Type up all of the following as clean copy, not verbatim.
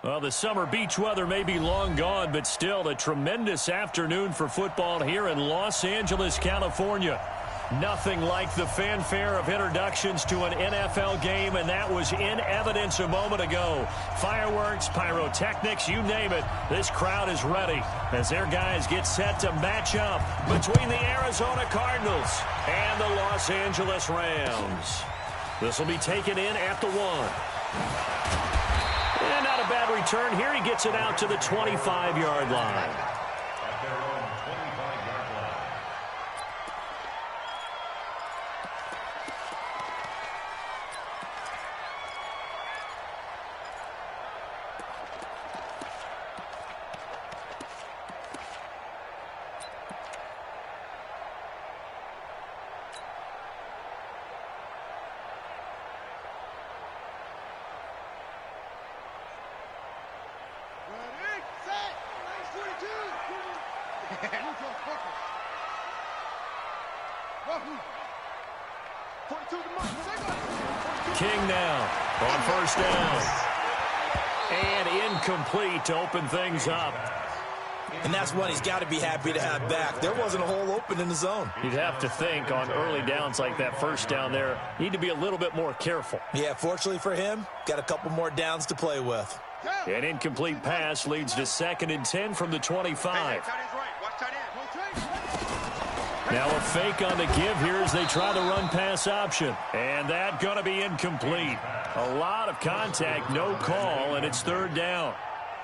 Well, the summer beach weather may be long gone, but still a tremendous afternoon for football here in Los Angeles, California. Nothing like the fanfare of introductions to an NFL game, and that was in evidence a moment ago. Fireworks, pyrotechnics, you name it. This crowd is ready as their guys get set to match up between the Arizona Cardinals and the Los Angeles Rams. This will be taken in at the 1. And not a bad return here. He gets it out to the 25-yard line. King now on first down. And incomplete to open things up. And that's one he's got to be happy to have back. There wasn't a hole open in the zone. You'd have to think on early downs like that first down there, need to be a little bit more careful. Yeah, fortunately for him, got a couple more downs to play with. An incomplete pass leads to 2nd and 10 from the 25. Now a fake on the give here as they try the run-pass option. And that going to be incomplete. A lot of contact, no call, and it's 3rd down.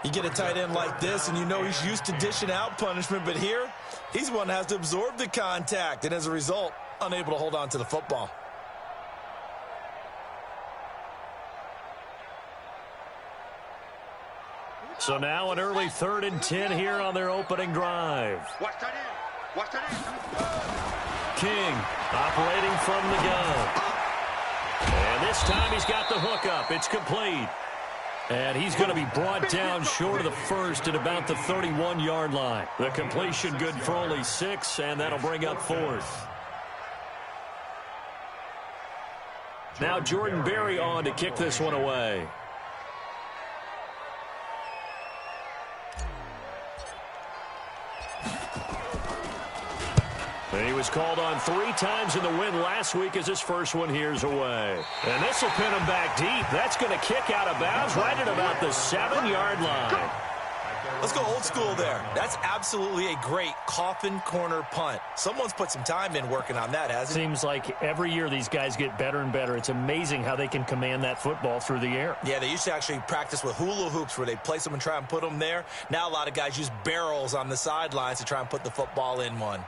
You get a tight end like this, and you know he's used to dishing out punishment, but here, he's one that has to absorb the contact, and as a result, unable to hold on to the football. So now an early 3rd and 10 here on their opening drive. King operating from the gun. And this time he's got the hook up. It's complete. And he's going to be brought down short of the first at about the 31-yard line. The completion good for only 6, and that'll bring up 4th. Now Jordan Berry on to kick this one away. And he was called on 3 times in the win last week as his first one here's away. And this will pin him back deep. That's going to kick out of bounds right at about the 7-yard line. Let's go old school there. That's absolutely a great coffin corner punt. Someone's put some time in working on that, hasn't he? Seems like every year these guys get better and better. It's amazing how they can command that football through the air. Yeah, they used to actually practice with hula hoops where they place them and try and put them there. Now a lot of guys use barrels on the sidelines to try and put the football in one.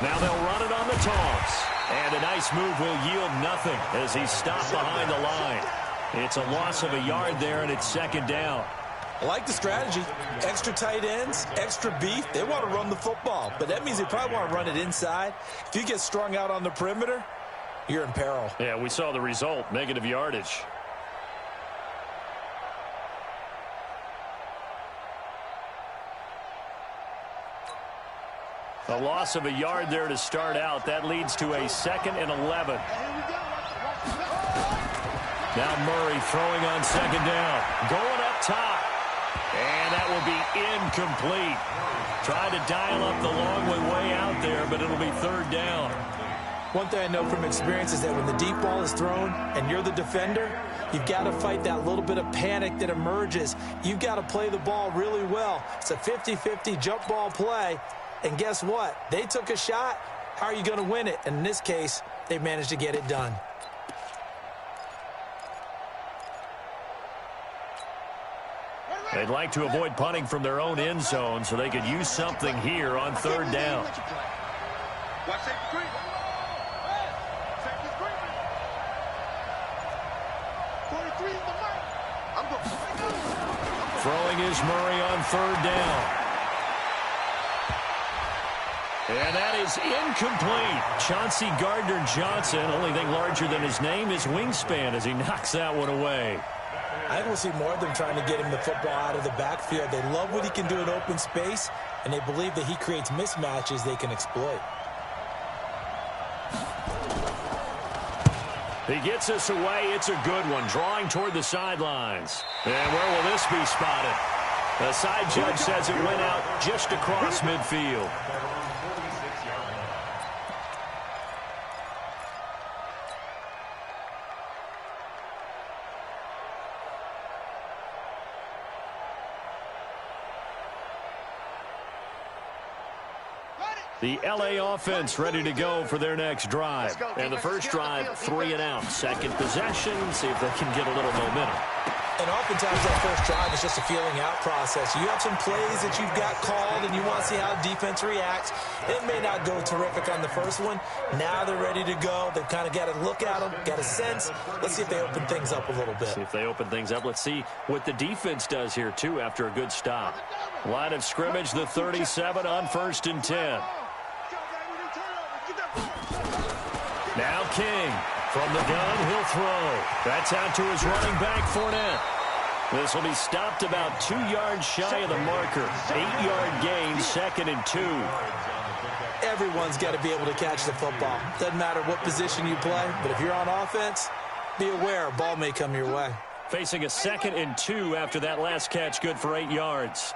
Now they'll run it on the toss. And a nice move will yield nothing as he's stopped behind the line. It's a loss of a yard there, and it's 2nd down. I like the strategy. Extra tight ends, extra beef. They want to run the football, but that means they probably want to run it inside. If you get strung out on the perimeter, you're in peril. Yeah, we saw the result, negative yardage. A loss of a yard there to start out. That leads to a 2nd and 11. Now Murray throwing on 2nd down. Going up top. And that will be incomplete. Tried to dial up the long way out there, but it'll be 3rd down. One thing I know from experience is that when the deep ball is thrown and you're the defender, you've got to fight that little bit of panic that emerges. You've got to play the ball really well. It's a 50-50 jump ball play. And guess what? They took a shot. How are you going to win it? And in this case, they managed to get it done. They'd like to avoid punting from their own end zone so they could use something here on 3rd down. Throwing is Murray on 3rd down. And that is incomplete. Chauncey Gardner-Johnson, only thing larger than his name is wingspan as he knocks that one away. I think we'll see more of them trying to get him the football out of the backfield. They love what he can do in open space, and they believe that he creates mismatches they can exploit. He gets us away. It's a good one, drawing toward the sidelines. And where will this be spotted? The side judge says it went out just across midfield. The LA offense ready to go for their next drive. And the first drive, 3 and out. Second possession, see if they can get a little momentum. And oftentimes that first drive is just a feeling out process. You have some plays that you've got called and you want to see how defense reacts. It may not go terrific on the first one. Now they're ready to go. They've kind of got to look at them, got a sense. Let's see if they open things up a little bit. See if they open things up. Let's see what the defense does here, too, after a good stop. Line of scrimmage, the 37 on 1st and 10. Now King. From the gun, he'll throw. That's out to his running back, Fournette. This will be stopped about 2 yards shy of the marker. 8-yard gain, 2nd and 2. Everyone's got to be able to catch the football. Doesn't matter what position you play, but if you're on offense, be aware a ball may come your way. Facing a 2nd and 2 after that last catch, good for 8 yards.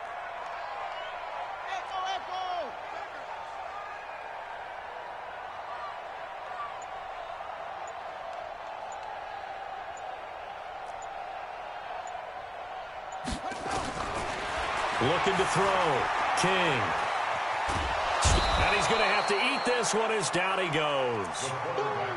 Looking to throw. King. And he's going to have to eat this one as down he goes.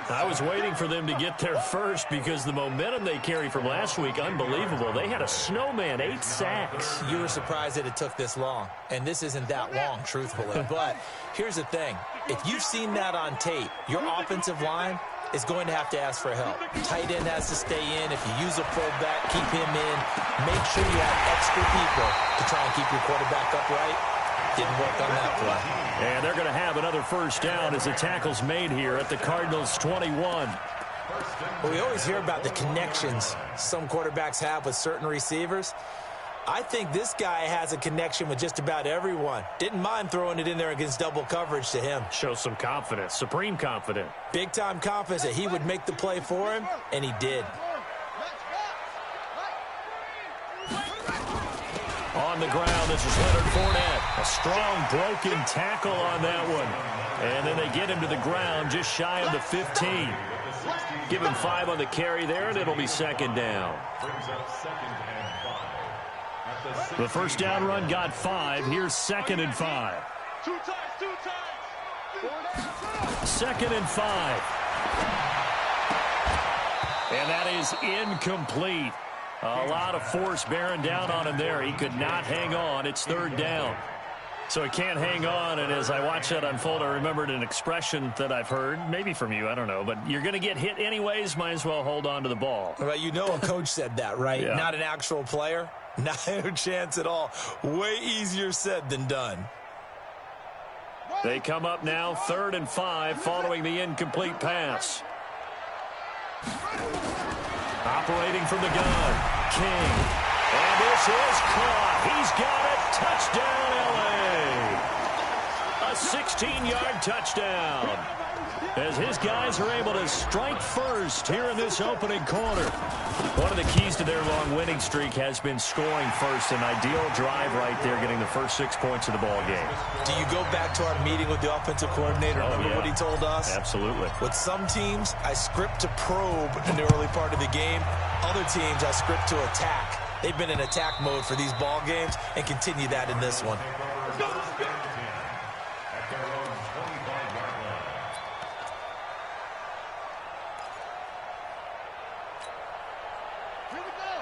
I was waiting for them to get there first because the momentum they carry from last week, unbelievable. They had a snowman, 8 sacks. You were surprised that it took this long. And this isn't that long, truthfully. But here's the thing. If you've seen that on tape, your offensive line is going to have to ask for help. Tight end has to stay in. If you use a fullback, keep him in. Make sure you have extra people to try and keep your quarterback upright. Didn't work on that play. And they're going to have another first down as the tackle's made here at the Cardinals' 21. Well, we always hear about the connections some quarterbacks have with certain receivers. I think this guy has a connection with just about everyone. Didn't mind throwing it in there against double coverage to him. Shows some confidence, supreme confidence. Big-time confidence that he would make the play for him, and he did. On the ground, this is Leonard Fournette. A strong broken tackle on that one. And then they get him to the ground just shy of the 15. Give him 5 on the carry there, and it'll be 2nd down. The first down run got 5. Here's 2nd and 5. 2nd and 5. And that is incomplete. A lot of force bearing down on him there. He could not hang on. It's 3rd down. So he can't hang on, and as I watch that unfold, I remembered an expression that I've heard, maybe from you, I don't know, but you're going to get hit anyways, might as well hold on to the ball. Well, you know a coach said that, right? Yeah. Not an actual player. Not a chance at all. Way easier said than done. They come up now, 3rd and 5, following the incomplete pass. Operating from the gun, King. And this is caught. He's got it. Touchdown, L.A. A 16-yard touchdown. As his guys are able to strike first here in this opening quarter. One of the keys to their long winning streak has been scoring first. An ideal drive right there, getting the first 6 points of the ball game. Do you go back to our meeting with the offensive coordinator? Remember what he told us? Absolutely. With some teams, I script to probe in the early part of the game. Other teams, I script to attack. They've been in attack mode for these ball games and continue that in this one.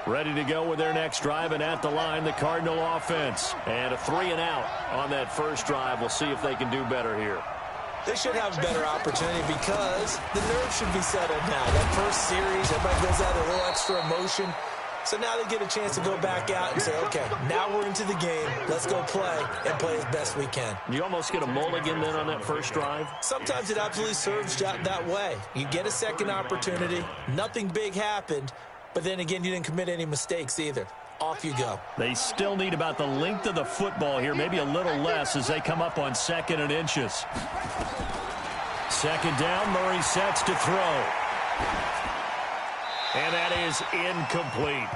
Ready to go with their next drive, and at the line, the Cardinal offense. And a 3 and out on that first drive. We'll see if they can do better here. They should have a better opportunity because the nerves should be settled now. That first series, everybody goes out a little extra emotion. So now they get a chance to go back out and say, okay, now we're into the game. Let's go play and play as best we can. You almost get a mulligan then on that first drive? Sometimes it absolutely serves that way. You get a second opportunity. Nothing big happened. but then again, you didn't commit any mistakes either. Off you go. They still need about the length of the football here, maybe a little less as they come up on 2nd and inches. 2nd down, Murray sets to throw. And that is incomplete.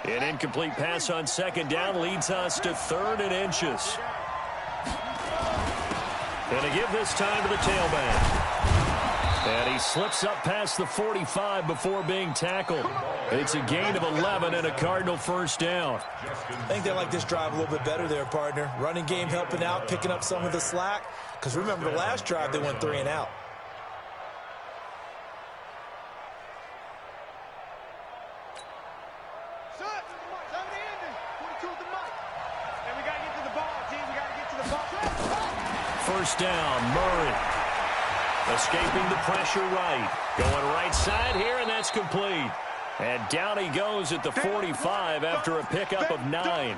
An incomplete pass on 2nd down leads us to 3rd and inches. Going to give this time to the tailback. And he slips up past the 45 before being tackled. It's a gain of 11 and a Cardinal 1st down. I think they like this drive a little bit better there, partner. Running game helping out, picking up some of the slack. Because remember, the last drive, they went 3 and out. First down, Murray. Escaping the pressure right. Going right side here, and that's complete. And down he goes at the 45 after a pickup of 9.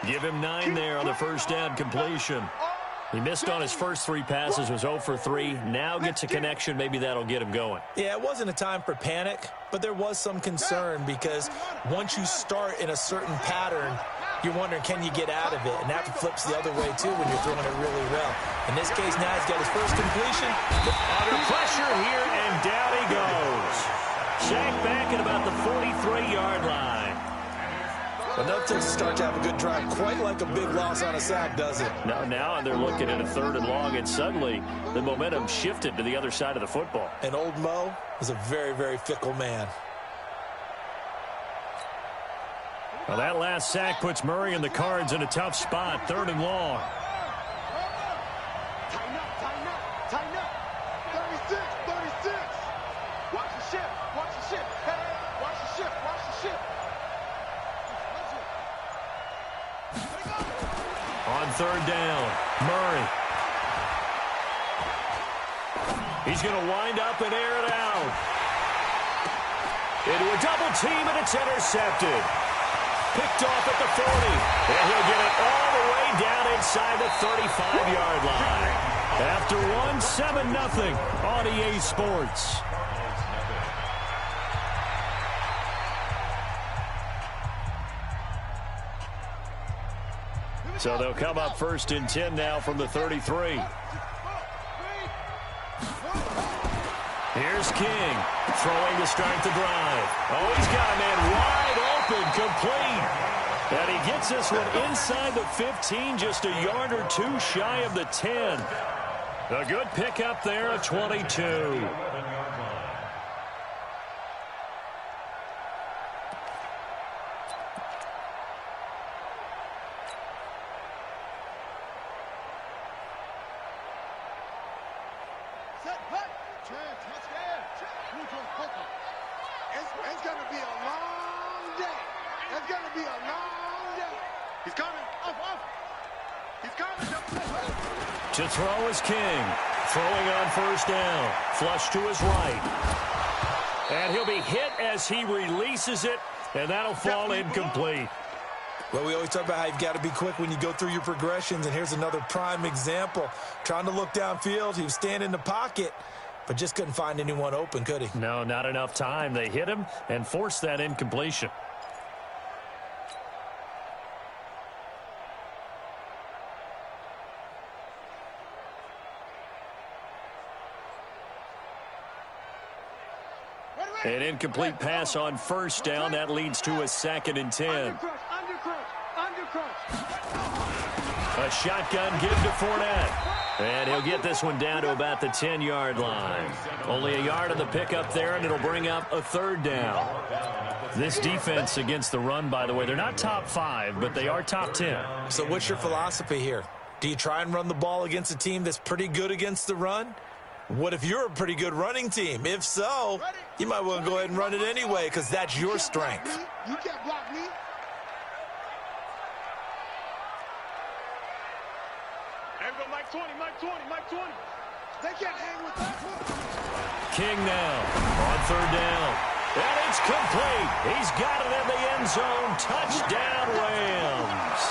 Give him 9 there on the first down completion. He missed on his first 3 passes, was 0 for 3. Now gets a connection. Maybe that'll get him going. Yeah, it wasn't a time for panic, but there was some concern because once you start in a certain pattern, you're wondering, can you get out of it? And that flips the other way, too, when you're throwing it really well. In this case, now he's got his first completion. Under pressure here, and down he goes. Sacked back at about the 43-yard line. Enough to start to have a good drive. Quite like a big loss on a sack, does it? No, now they're looking at a 3rd and long, and suddenly the momentum shifted to the other side of the football. And old Mo is a very, very fickle man. Well, that last sack puts Murray and the Cards in a tough spot. 3rd and long. Tighten up, tighten up. 36, 36. Watch the ship, watch the ship. Hey, watch the ship, watch the ship. On 3rd down, Murray. He's going to wind up and air it out. Into a double team, and it's intercepted. Picked off at the 40, and he'll get it all the way down inside the 35-yard line. After one, 7-0 on EA Sports. So they'll come up 1st and 10 now from the 33. Here's King, throwing to start the drive. Oh, he's got a man wide open, complete. And he gets this one inside the 15, just a yard or 2 shy of the 10. A good pickup there, a 22. It's going to be a long day. It's going to be a long day. He's coming. Off. He's coming. To throw is King. Throwing on 1st down. Flush to his right. And he'll be hit as he releases it, and that'll fall incomplete. Well, we always talk about how you've got to be quick when you go through your progressions, and here's another prime example. Trying to look downfield, he was standing in the pocket, but just couldn't find anyone open, could he? No, not enough time. They hit him and forced that incompletion. An incomplete pass on 1st down. That leads to a 2nd and 10. A shotgun give to Fournette. And he'll get this one down to about the 10-yard line. Only a yard on the pickup there, and it'll bring up a 3rd down. This defense against the run, by the way, they're not top 5, but they are top 10. So what's your philosophy here? Do you try and run the ball against a team that's pretty good against the run? What if you're a pretty good running team? If so, you might well go ahead and run it anyway because that's your strength. You can't block me. Mike 20. They can't hang with that. King now on 3rd down. And it's complete. He's got it in the end end zone. Touchdown, Rams.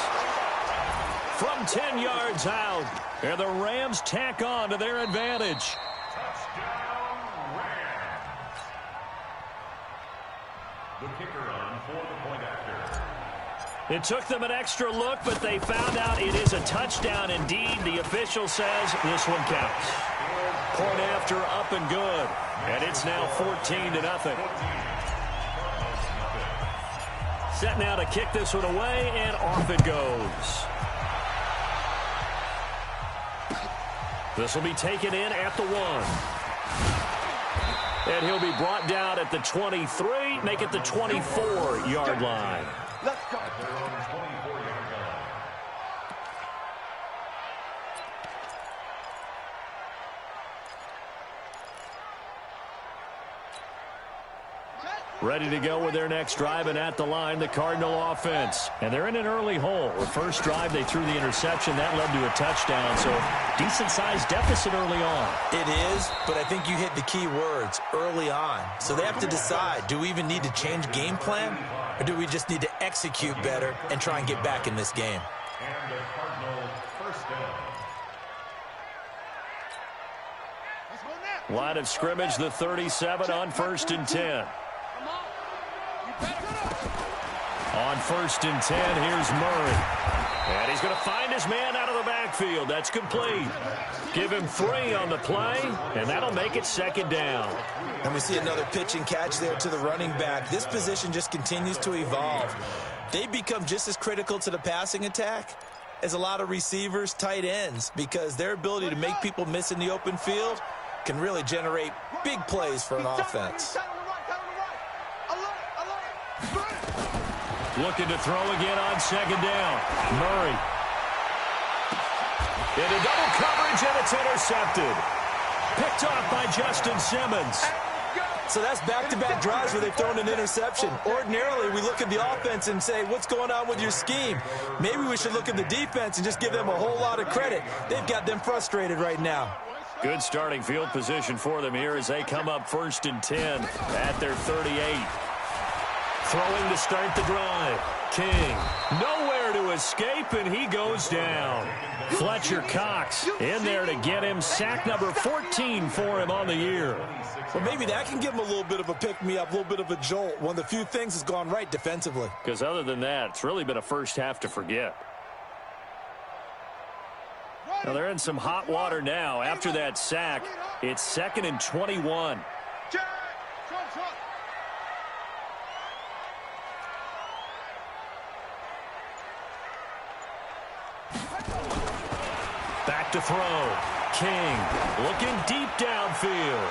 From 10 yards out, and the Rams tack on to their advantage. Touchdown, Rams. The kicker on for the point after. It took them an extra look, but they found out it is a touchdown indeed. The official says this one counts. Point after, up and good. And it's now 14-0. Set now to kick this one away, and off it goes. This will be taken in at the 1. And he'll be brought down at the 23, make it the 24-yard line. Let's go. Ready to go with their next drive, and at the line, the Cardinal offense. And they're in an early hole. The first drive, they threw the interception. That led to a touchdown, so decent-sized deficit early on. It is, but I think you hit the key words, early on. So they have to decide, do we even need to change game plan, or do we just need to execute better and try and get back in this game? And the Cardinals first down. Line of scrimmage, the 37 on 1st and 10. On 1st and 10, here's Murray. And he's going to find his man out of the backfield. That's complete. Give him 3 on the play, and that'll make it 2nd down. And we see another pitch and catch there to the running back. This position just continues to evolve. They become just as critical to the passing attack as a lot of receivers, tight ends, because their ability to make people miss in the open field can really generate big plays for an offense. Looking to throw again on 2nd down. Murray. Into double coverage, and it's intercepted. Picked off by Justin Simmons. So that's back-to-back drives where they've thrown an interception. Ordinarily, we look at the offense and say, what's going on with your scheme? Maybe we should look at the defense and just give them a whole lot of credit. They've got them frustrated right now. Good starting field position for them here as they come up 1st and 10 at their 38. Throwing to start the drive. King nowhere to escape, and he goes down. Fletcher Cox in there to get him. Sack number 14 for him on the year. Well, maybe that can give him a little bit of a pick-me-up, a little bit of a jolt. One of the few things has gone right defensively. Because other than that, it's really been a first half to forget. Now they're in some hot water now. After that sack, it's 2nd and 21. Back to throw. King looking deep downfield.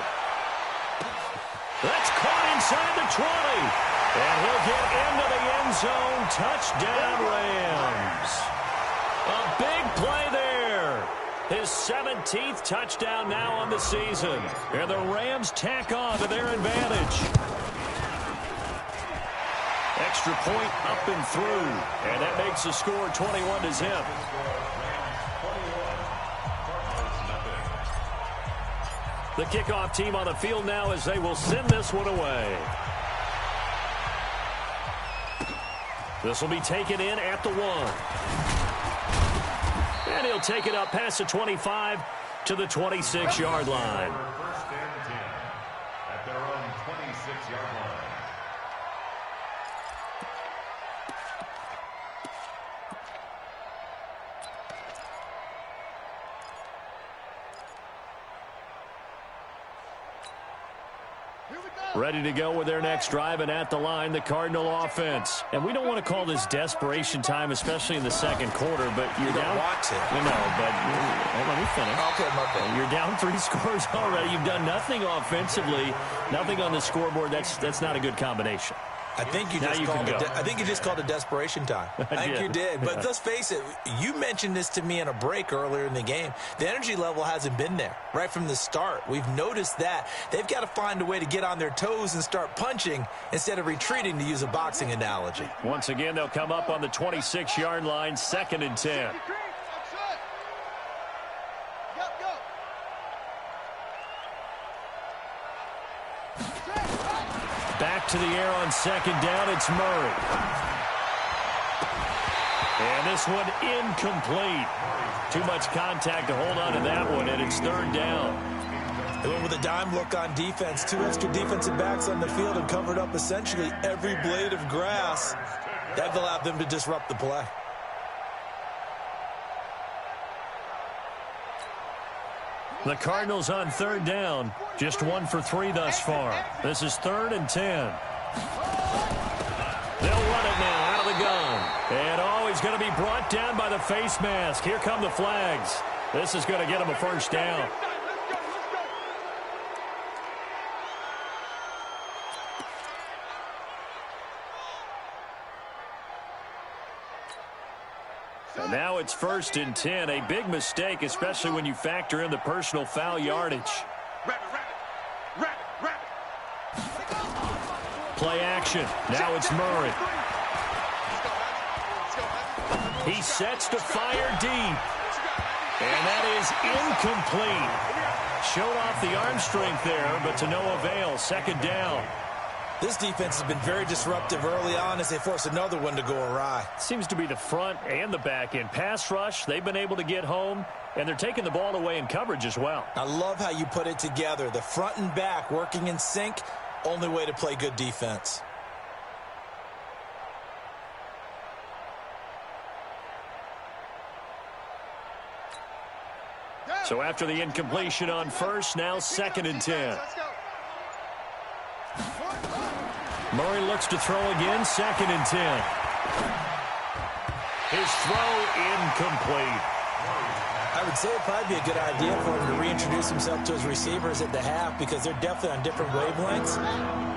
That's caught inside the 20. And he'll get into the end zone. Touchdown, Rams. A big play there. His 17th touchdown now on the season. And the Rams tack on to their advantage. Extra point up and through. And that makes the score 21-0. The kickoff team on the field now as they will send this one away. This will be taken in at the 1. And he'll take it up past the 25 to the 26-yard line. First and 10 at their own 26-yard line. Ready to go with their next drive, and at the line, the Cardinal offense. And we don't want to call this desperation time, especially in the second quarter, but you're down. Watch it. No, but let me finish. Okay, my bad. You're down 3 scores already. You've done nothing offensively, nothing on the scoreboard. That's not a good combination. I think you just called it desperation time. I think you did. But let's face it, you mentioned this to me in a break earlier in the game. The energy level hasn't been there right from the start. We've noticed that. They've got to find a way to get on their toes and start punching instead of retreating, to use a boxing analogy. Once again, they'll come up on the 26-yard line, 2nd and 10. Back back to the air on second down. It's Murray. And this one incomplete. Too much contact to hold on to that one, and it's third down. They went with a dime look on defense. 2 extra defensive backs on the field and covered up essentially every blade of grass. That allowed them to disrupt the play. The Cardinals on third down. Just 1 for 3 thus far. This is 3rd and 10. They'll run it now out of the gun. And he's going to be brought down by the face mask. Here come the flags. This is going to get him a first down. And now it's 1st and 10. A big mistake, especially when you factor in the personal foul yardage. Play action. Now it's Murray. He sets to fire deep. And that is incomplete. Showed off the arm strength there, but to no avail. 2nd down. This defense has been very disruptive early on as they force another one to go awry. Seems to be the front and the back end. Pass rush, they've been able to get home, and they're taking the ball away in coverage as well. I love how you put it together. The front and back working in sync, only way to play good defense. So after the incompletion on first, now 2nd and 10. Murray looks to throw again, 2nd and 10. His throw incomplete. I would say it'd probably be a good idea for him to reintroduce himself to his receivers at the half because they're definitely on different wavelengths.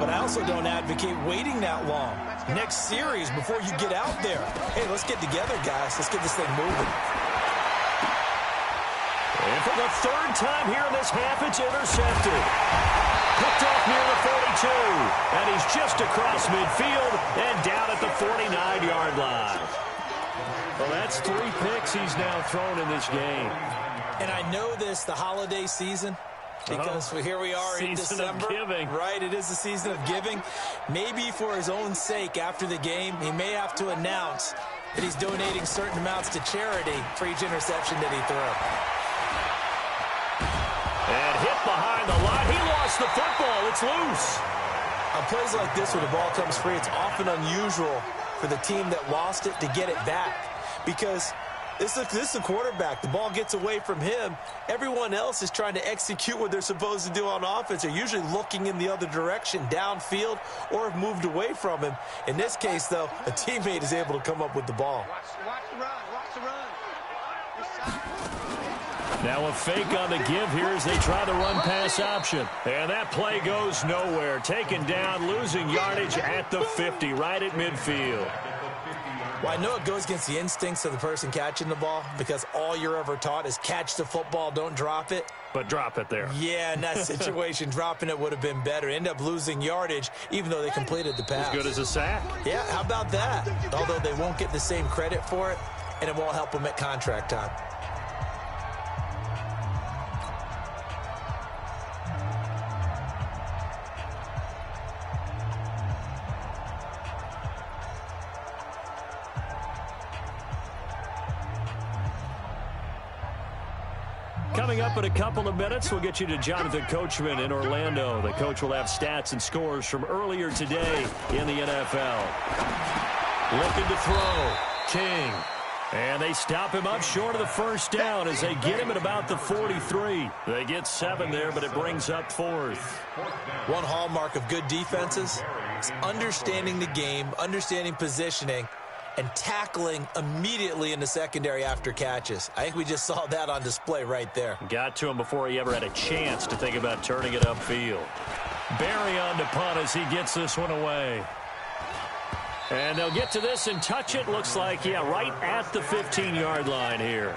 But I also don't advocate waiting that long. Next series, before you get out there, hey, let's get together, guys. Let's get this thing moving. And for the 3rd time here in this half, it's intercepted. Picked off near the 42. And he's just across midfield and down at the 49-yard line. Well, that's 3 picks he's now thrown in this game. And I know this, the holiday season, because here we are in December. Season of giving. Right, it is the season of giving. Maybe for his own sake after the game, he may have to announce that he's donating certain amounts to charity for each interception that he threw. And hit behind the line. He lost the football. It's loose. On plays like this where the ball comes free, it's often unusual for the team that lost it to get it back. Because this is a quarterback. The ball gets away from him. Everyone else is trying to execute what they're supposed to do on offense. They're usually looking in the other direction, downfield, or have moved away from him. In this case, though, a teammate is able to come up with the ball. Watch the run. Watch the run. Now a fake on the give here as they try the run-pass option. And that play goes nowhere. Taken down, losing yardage at the 50, right at midfield. Well, I know it goes against the instincts of the person catching the ball because all you're ever taught is catch the football, don't drop it. But drop it there. Yeah, in that situation, dropping it would have been better. End up losing yardage, even though they completed the pass. As good as a sack. Yeah, how about that? Although they won't get the same credit for it, and it won't help them at contract time. Coming up in a couple of minutes, we'll get you to Jonathan Coachman in Orlando. The coach will have stats and scores from earlier today in the NFL. Looking to throw. King. And they stop him up short of the first down as they get him at about the 43. They get 7 there, but it brings up 4th. One hallmark of good defenses is understanding the game, understanding positioning, and tackling immediately in the secondary after catches. I think we just saw that on display right there. Got to him before he ever had a chance to think about turning it upfield. Barry on to punt as he gets this one away. And they'll get to this and touch it. Looks like, yeah, right at the 15-yard line here.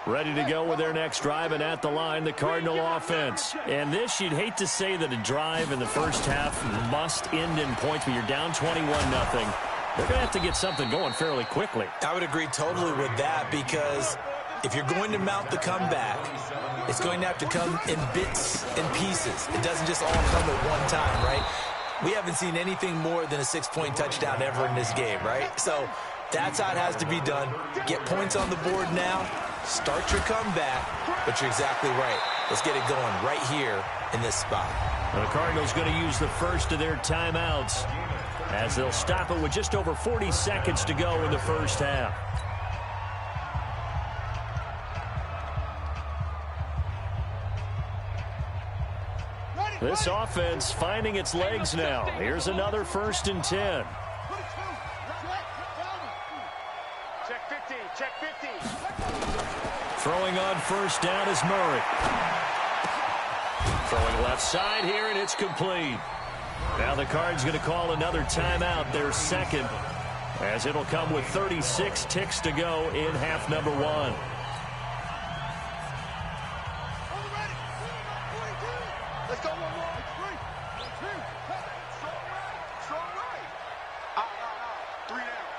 Ready to go with their next drive, and at the line, the Cardinal offense. And this, you'd hate to say that a drive in the first half must end in points, but you're down 21-0. They're going to have to get something going fairly quickly. I would agree totally with that, because if you're going to mount the comeback, it's going to have to come in bits and pieces. It doesn't just all come at one time, right? We haven't seen anything more than a 6-point touchdown ever in this game, right? So that's how it has to be done. Get points on the board now. Start your comeback, but you're exactly right. Let's get it going right here in this spot. The Cardinals going to use the first of their timeouts as they'll stop it with just over 40 seconds to go in the first half. This offense finding its legs now. Here's another 1st and 10. Check 15, check 15. Throwing on 1st down is Murray. Throwing left side here, and it's complete. Now the Cards going to call another timeout, their second, as it'll come with 36 ticks to go in half number 1. Let's go one more. Strong right.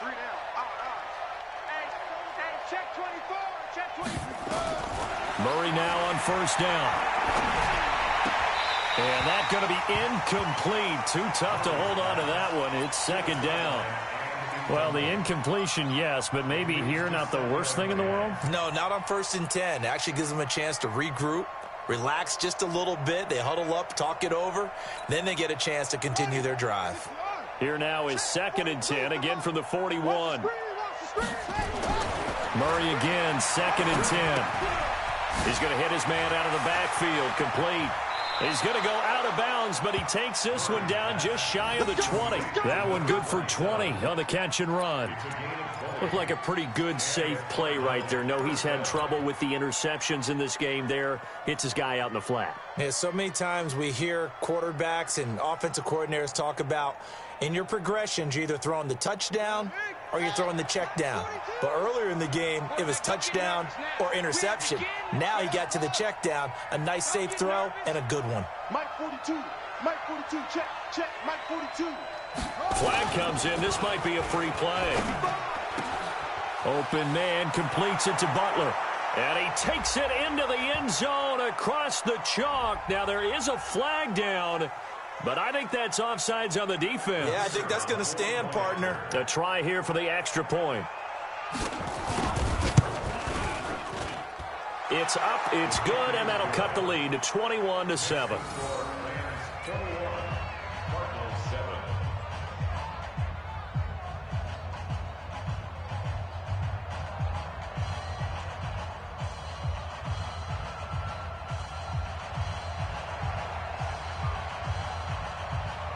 Three down. Hey, check 24, check 24. Murray now on 1st down. And that's going to be incomplete. Too tough to hold on to that one. It's 2nd down. Well, the incompletion, yes, but maybe here not the worst thing in the world? No, not on 1st and 10. It actually gives them a chance to regroup, relax just a little bit. They huddle up, talk it over. Then they get a chance to continue their drive. Here now is 2nd and 10, again from the 41. Murray again, 2nd and 10. He's going to hit his man out of the backfield, complete. He's going to go out of bounds, but he takes this one down just shy of the 20. That one good for 20 on the catch and run. Looked like a pretty good, safe play right there. No, he's had trouble with the interceptions in this game there. Hits his guy out in the flat. Yeah, so many times we hear quarterbacks and offensive coordinators talk about in your progressions, you're either throwing the touchdown or you're throwing the check down. But earlier in the game, it was touchdown or interception. Now he got to the check down, a nice safe throw, and a good one. Mike 42, check, Mike 42. Flag comes in. This might be a free play. Open man completes it to Butler. And he takes it into the end zone across the chalk. Now there is a flag down, but I think that's offsides on the defense. Yeah, I think that's going to stand, partner. A try here for the extra point. It's up, it's good, and that'll cut the lead to 21-7.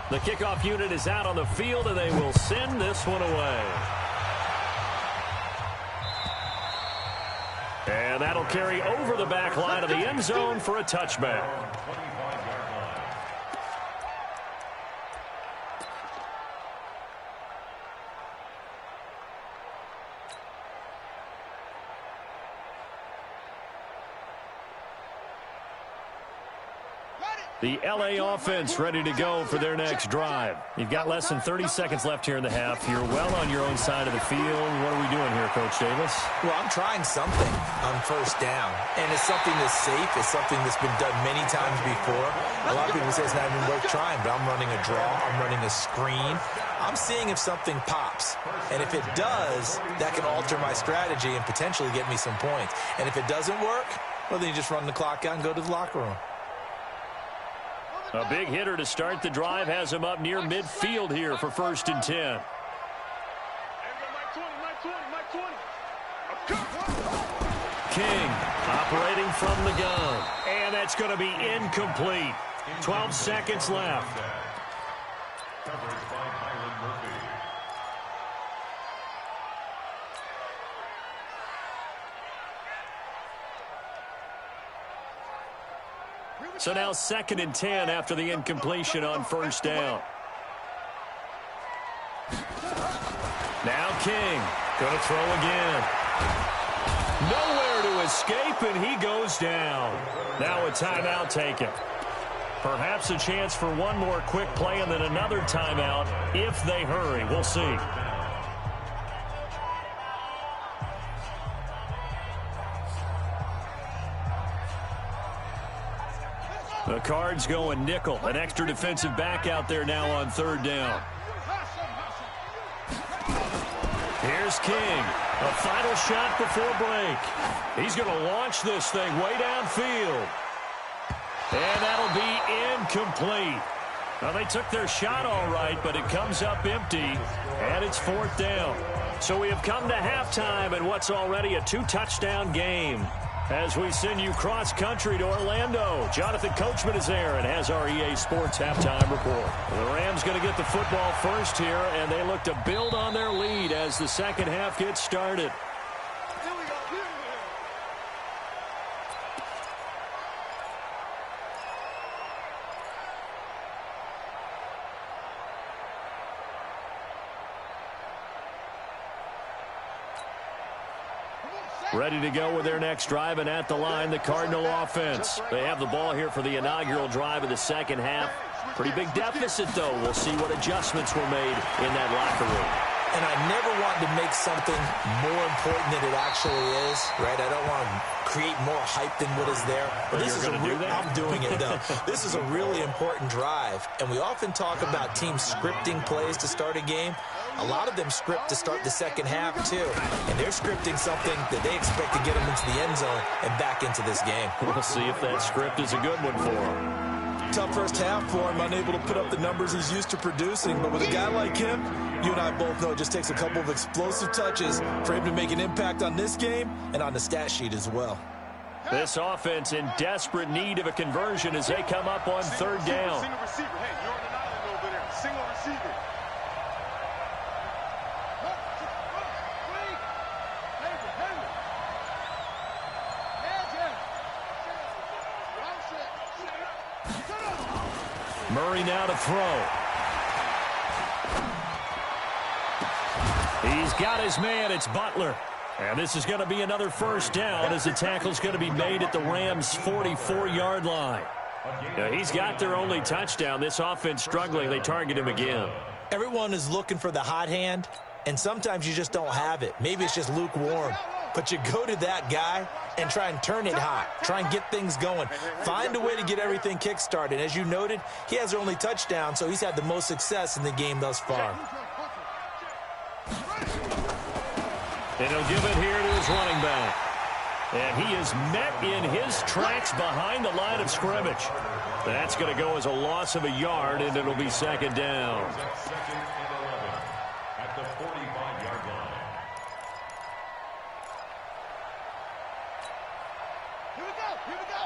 The kickoff unit is out on the field, and they will send this one away. And that'll carry over the back line of the end zone for a touchback. The LA offense ready to go for their next drive. You've got less than 30 seconds left here in the half. You're well on your own side of the field. What are we doing here, Coach Davis? Well, I'm trying something on 1st down, and it's something that's safe. It's something that's been done many times before. A lot of people say it's not even worth trying, but I'm running a draw. I'm running a screen. I'm seeing if something pops, and if it does, that can alter my strategy and potentially get me some points. And if it doesn't work, well, then you just run the clock out and go to the locker room. A big hitter to start the drive has him up near midfield here for 1st and 10. King operating from the gun. And that's going to be incomplete. 12 seconds left. So now 2nd and 10 after the incompletion on 1st down. Now King going to throw again. Nowhere to escape, and he goes down. Now a timeout taken. Perhaps a chance for one more quick play and then another timeout if they hurry. We'll see. The Cards going nickel. An extra defensive back out there now on third down. Here's King. A final shot before break. He's going to launch this thing way downfield. And that'll be incomplete. Now, they took their shot all right, but it comes up empty, and it's fourth down. So we have come to halftime in what's already a two-touchdown game. As we send you cross-country to Orlando, Jonathan Coachman is there and has our EA Sports halftime report. The Rams going to get the football first here, and they look to build on their lead as the second half gets started. Ready to go with their next drive, and at the line, the Cardinal offense. They have the ball here for the inaugural drive of the second half. Pretty big deficit, though. We'll see what adjustments were made in that locker room. And I never want to make something more important than it actually is, right? I don't want to create more hype than what is there. But this is I'm doing it, though. This is a really important drive. And we often talk about teams scripting plays to start a game. A lot of them script to start the second half, too. And they're scripting something that they expect to get them into the end zone and back into this game. We'll see if that script is a good one for them. Tough first half for him, unable to put up the numbers he's used to producing. But with a guy like him, you and I both know it just takes a couple of explosive touches for him to make an impact on this game and on the stat sheet as well. This offense in desperate need of a conversion as they come up on third down. Single receiver. Hey, you're on an island over there. Single receiver. Murray now to throw. He's got his man. It's Butler. And this is going to be another first down as the tackle's going to be made at the Rams' 44-yard line. Now, he's got their only touchdown. This offense struggling. They target him again. Everyone is looking for the hot hand, and sometimes you just don't have it. Maybe it's just lukewarm. But you go to that guy and try and turn it hot. Try and get things going. Find a way to get everything kick-started. As you noted, he has their only touchdown, so he's had the most success in the game thus far. And he'll give it here to his running back. And he is met in his tracks behind the line of scrimmage. That's going to go as a loss of a yard, and it'll be second down. Second and 11 at the 45-yard line. Here we go. Here we go.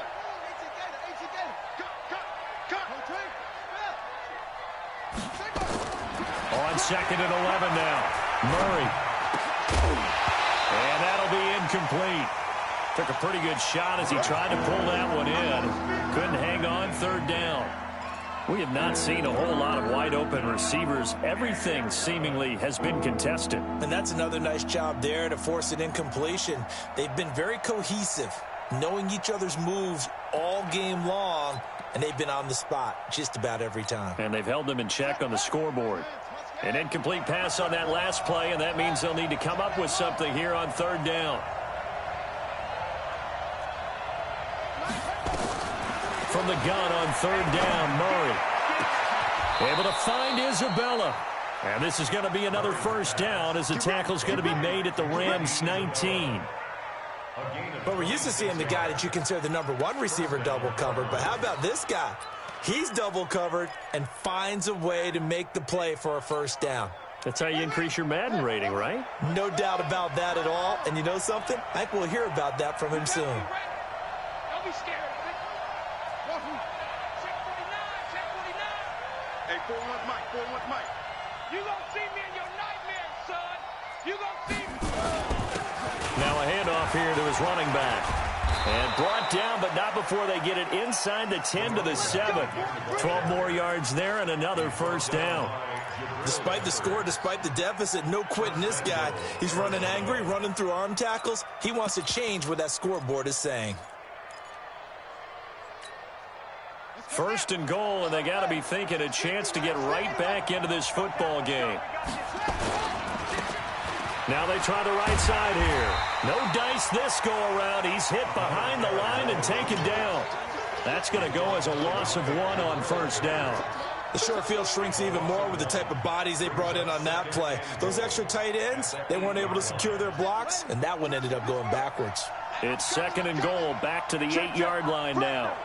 AC Gator. On second and 11 now. Murray. And that'll be incomplete. Took a pretty good shot as he tried to pull that one in. Couldn't hang on third down. We have not seen a whole lot of wide open receivers. Everything seemingly has been contested. And that's another nice job there to force an incompletion. They've been very cohesive, knowing each other's moves all game long, and they've been on the spot just about every time. And they've held them in check on the scoreboard. An incomplete pass on that last play, and that means they'll need to come up with something here on third down. From the gun on third down, Murray. Able to find Isabella. And this is going to be another first down as the tackle's going to be made at the Rams' 19. But we're used to seeing the guy that you consider the #1 receiver double covered. But how about this guy? He's double covered and finds a way to make the play for a first down. That's how you increase your Madden rating, right? No doubt about that at all. And you know something? I think we'll hear about that from him soon. Don't be scared of it. Check 49. Check 49. Hey, 4-1 Mike. 4-1 Mike. You gonna see me in your nightmares, son. You gonna see me. Now a handoff here to his running back. And brought down, but not before they get it inside the 10 to the 7. 12 more yards there and another first down. Despite the score, despite the deficit, no quitting this guy. He's running angry, running through arm tackles. He wants to change what that scoreboard is saying. First and goal, and they got to be thinking a chance to get right back into this football game. Now they try the right side here. No dice this go-around. He's hit behind the line and taken down. That's going to go as a loss of 1 on first down. The short field shrinks even more with the type of bodies they brought in on that play. Those extra tight ends, they weren't able to secure their blocks, and that one ended up going backwards. It's second and goal, back to the 8-yard line now.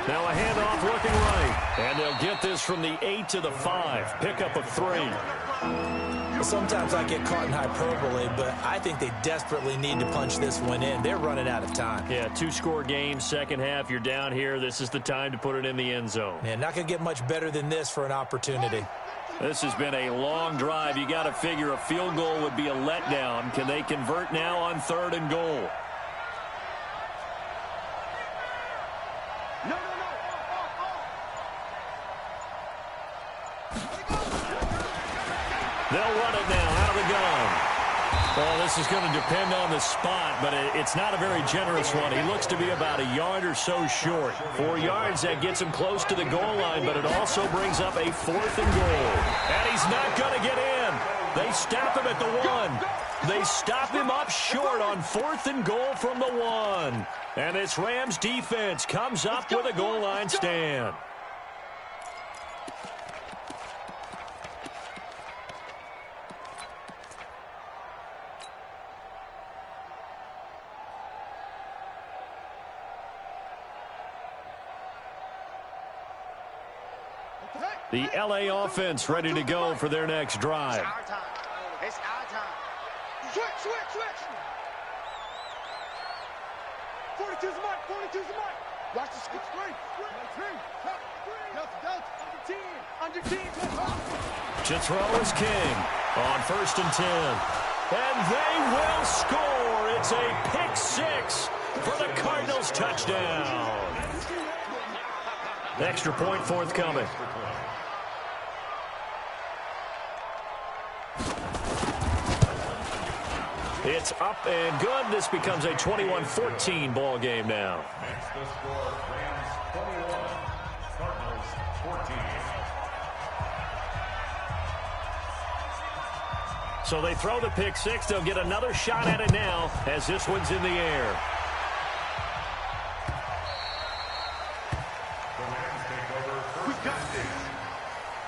Now a handoff looking right, and they'll get this from the 8 to the 5. Pickup of 3. Sometimes I get caught in hyperbole, but I think they desperately need to punch this one in. They're running out of time. Yeah, 2-score game, second half. You're down here. This is the time to put it in the end zone. Man, not going to get much better than this for an opportunity. This has been a long drive. You got to figure a field goal would be a letdown. Can they convert now on third and goal? They'll run it now out of the gun. Well, this is going to depend on the spot, but it's not a very generous one. He looks to be about a yard or so short. 4 yards, that gets him close to the goal line, but it also brings up a 4th and goal. And he's not going to get in. They stop him at the 1. They stop him up short on 4th and goal from the 1. And this Rams defense comes up with a goal line stand. The L.A. offense ready to go for their next drive. It's our time. It's our time. Switch. 42's the mark. 42's the mark. Watch the screen. Under 10. Jethro is king on 1st and 10. And they will score. It's a pick 6 for the Cardinals touchdown. Extra point forthcoming. It's up and good. This becomes a 21-14 ball game now. Makes the score Rams 21, Cardinals 14. So they throw the pick 6. They'll get another shot at it now as this one's in the air. The Rams take over first and 6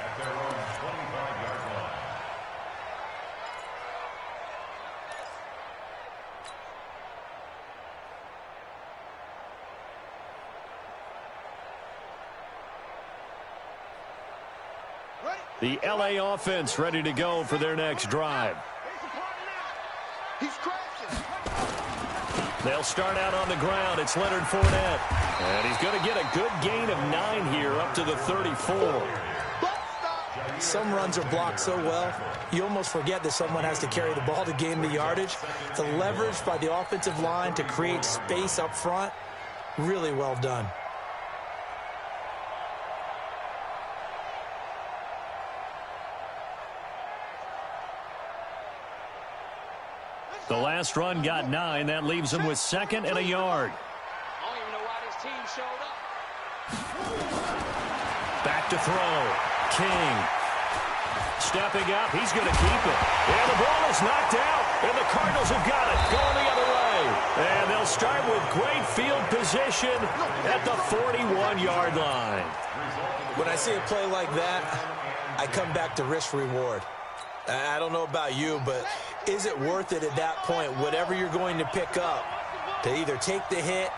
at their own 25-yard line. The L.A. offense ready to go for their next drive. He's crashing. They'll start out on the ground. It's Leonard Fournette. And he's going to get a good gain of 9 here up to the 34. Some runs are blocked so well, you almost forget that someone has to carry the ball to gain the yardage. The leverage by the offensive line to create space up front, really well done. The last run got 9. That leaves him with 2nd and a yard. I don't even know why this team showed up. Back to throw. King. Stepping up. He's going to keep it. And the ball is knocked out. And the Cardinals have got it. Going the other way. And they'll start with great field position at the 41-yard line. When I see a play like that, I come back to risk-reward. I don't know about you, but is it worth it at that point, whatever you're going to pick up, to either take the hit,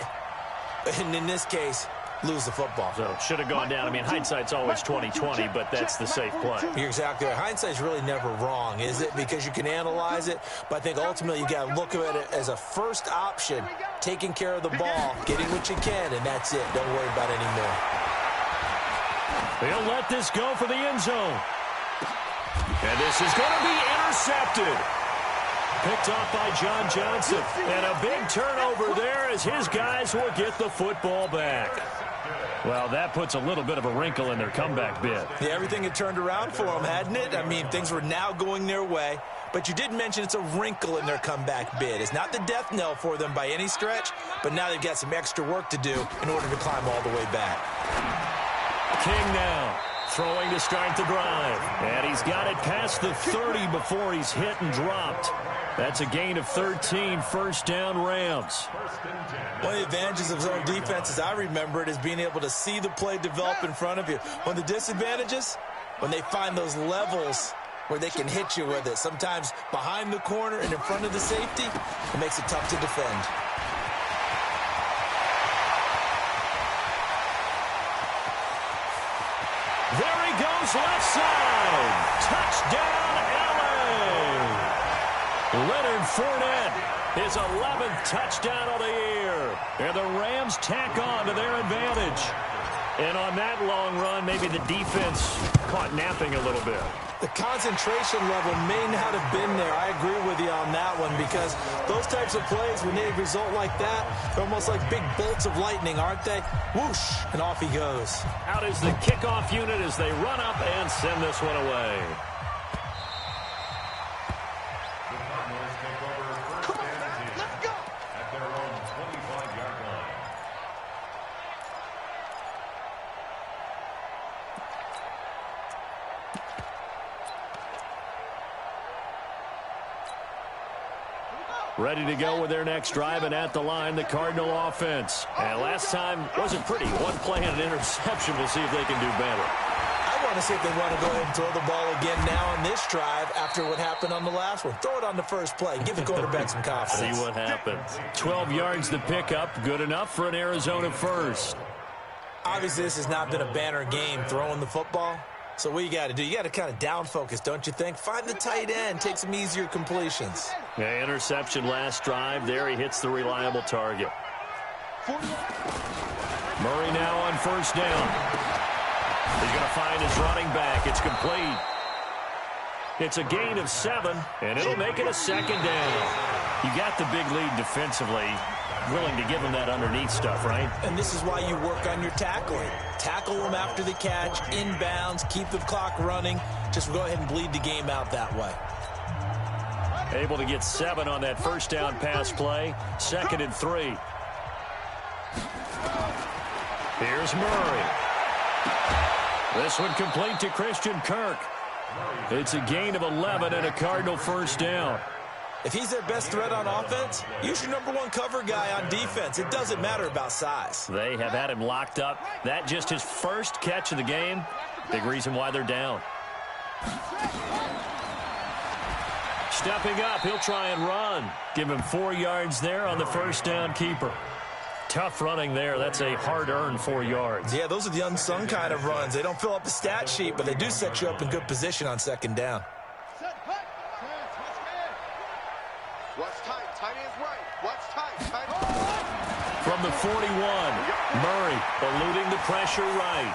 and in this case, lose the football? So should have gone down. I mean, hindsight's always 20/20, but that's the safe play. You're exactly right. Hindsight's really never wrong, is it? Because you can analyze it, but I think ultimately you got to look at it as a first option, taking care of the ball, getting what you can, and that's it. Don't worry about any more. They'll let this go for the end zone. And this is going to be intercepted. picked off by John Johnson. And a big turnover there as his guys will get the football back. Well, that puts a little bit of a wrinkle in their comeback bid. Yeah, everything had turned around for them, hadn't it? I mean, things were now going their way. But you did mention it's a wrinkle in their comeback bid. It's not the death knell for them by any stretch, but now they've got some extra work to do in order to climb all the way back. King now, throwing to start the drive. And he's got it past the 30 before he's hit and dropped. That's a gain of 13, first down Rams. One of the advantages of zone defense, as I remember it, is being able to see the play develop in front of you. One of the disadvantages, when they find those levels where they can hit you with it, sometimes behind the corner and in front of the safety, it makes it tough to defend. There he goes, left side. Touchdown, L.A. Leonard Fournette, his 11th touchdown of the year. And the Rams tack on to their advantage. And on that long run, maybe the defense caught napping a little bit. The concentration level may not have been there. I agree with you on that one, because those types of plays, when they result like that, they're almost like big bolts of lightning, aren't they? Whoosh, and off he goes. Out is the kickoff unit as they run up and send this one away. Ready to go with their next drive, and at the line, the Cardinal offense. And last time wasn't pretty. One play and an interception. We'll see if they can do better. I want to see if they want to go ahead and throw the ball again now on this drive after what happened on the last one. Throw it on the first play. Give the quarterback some confidence. See what happens. 12 yards to pick up. Good enough for an Arizona first. Obviously, this has not been a banner game throwing the football. So what you got to do, you got to kind of down focus, don't you think? Find the tight end, take some easier completions. Yeah, interception last drive. There he hits the reliable target. Murray now on first down. He's going to find his running back. It's complete. It's a gain of 7, and it'll make it a second down. You got the big lead defensively. Willing to give him that underneath stuff, right? And this is why you work on your tackling. Tackle them after the catch, inbounds, keep the clock running. Just go ahead and bleed the game out that way. Able to get 7 on that first down pass play. 2nd and 3. Here's Murray. This one complete to Christian Kirk. It's a gain of 11 and a Cardinal first down. If he's their best threat on offense, use your #1 cover guy on defense. It doesn't matter about size. They have had him locked up. That just his first catch of the game. Big reason why they're down. Stepping up, he'll try and run. Give him 4 yards there on the first down keeper. Tough running there. That's a hard-earned 4 yards. Yeah, those are the unsung kind of runs. They don't fill up the stat sheet, but they do set you up in good position on second down. What's tight? Tight is right. What's tight? Tight. From the 41, Murray eluding the pressure right.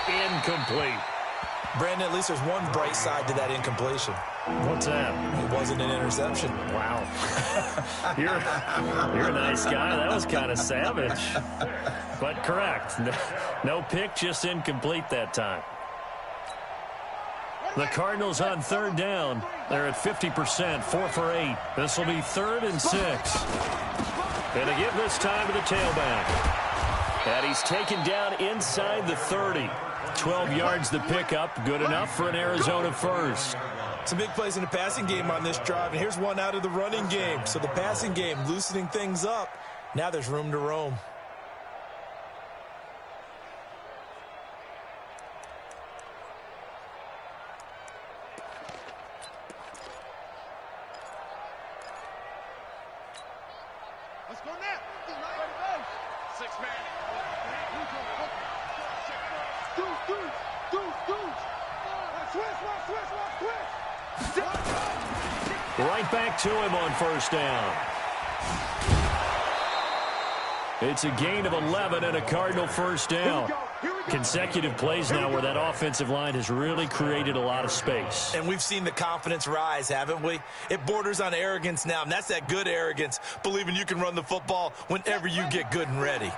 Incomplete. Brandon, at least there's one bright side to that incompletion. What's that? It wasn't an interception. Wow. You're a nice guy. That was kind of savage. But correct. No pick, just incomplete that time. The Cardinals on third down. They're at 50%, 4 for 8. This will be 3rd and 6. And they give this time to the tailback. And he's taken down inside the 30. 12 yards to pick up. Good enough for an Arizona first. Some big plays in the passing game on this drive, and here's one out of the running game. So the passing game loosening things up. Now there's room to roam. Let's go now. 6-man. Right back to him on first down. It's a gain of 11 and a Cardinal first down. Consecutive plays now where that offensive line has really created a lot of space. And we've seen the confidence rise, haven't we? It borders on arrogance now, and that's that good arrogance, believing you can run the football whenever you get good and ready.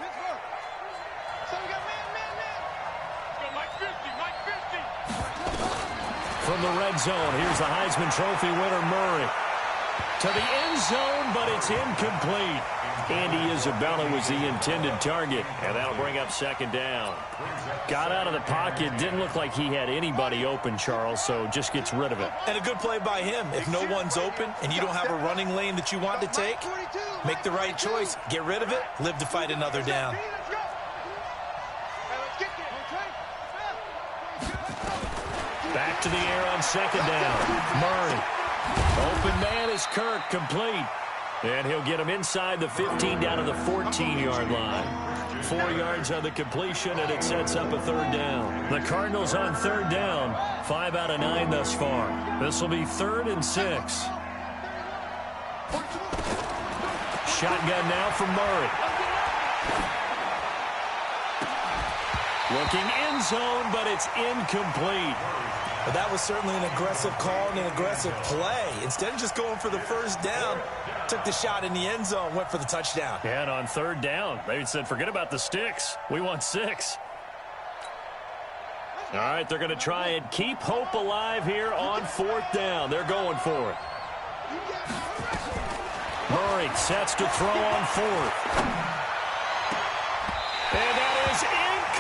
From the red zone, here's the Heisman Trophy winner, Murray. To the end zone, but it's incomplete. Andy Isabella was the intended target, and that'll bring up second down. Got out of the pocket, didn't look like he had anybody open, Charles, so just gets rid of it. And a good play by him. If no one's open and you don't have a running lane that you want to take, make the right choice. Get rid of it, live to fight another down. Back to the air on second down. Murray. Open man is Kirk, complete. And he'll get him inside the 15 down to the 14-yard line. 4 yards on the completion, and it sets up a third down. The Cardinals on third down. 5 out of 9 thus far. This will be 3rd and 6. Shotgun now from Murray. Looking end zone, but it's incomplete. But that was certainly an aggressive call and an aggressive play. Instead of just going for the first down, took the shot in the end zone, went for the touchdown. And on third down, they said, forget about the sticks. We want 6. All right, they're going to try and keep hope alive here on 4th down. They're going for it. Murray sets to throw on 4th. And that is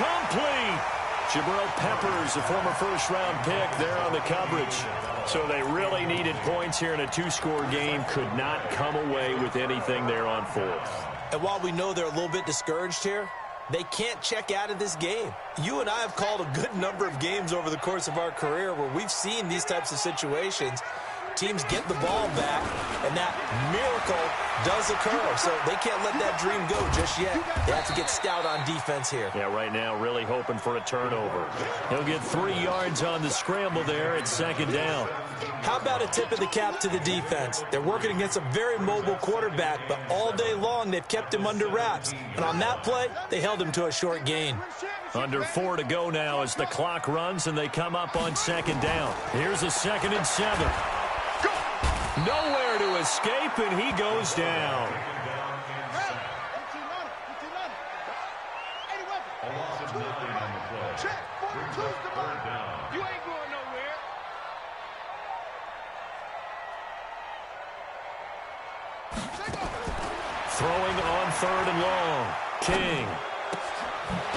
incomplete. Jabril Peppers, a former first-round pick, there on the coverage. So they really needed points here in a 2-score game. Could not come away with anything there on 4th. And while we know they're a little bit discouraged here, they can't check out of this game. You and I have called a good number of games over the course of our career where we've seen these types of situations. Teams get the ball back, and that miracle does occur. So they can't let that dream go just yet. They have to get stout on defense here. Yeah, right now really hoping for a turnover. He'll get 3 yards on the scramble there at second down. How about a tip of the cap to the defense? They're working against a very mobile quarterback, but all day long they've kept him under wraps. And on that play, they held him to a short gain. Under 4 to go now as the clock runs and they come up on second down. Here's a 2nd and 7. Nowhere to escape, and he goes down. You ain't going nowhere. Throwing on 3rd and long. King.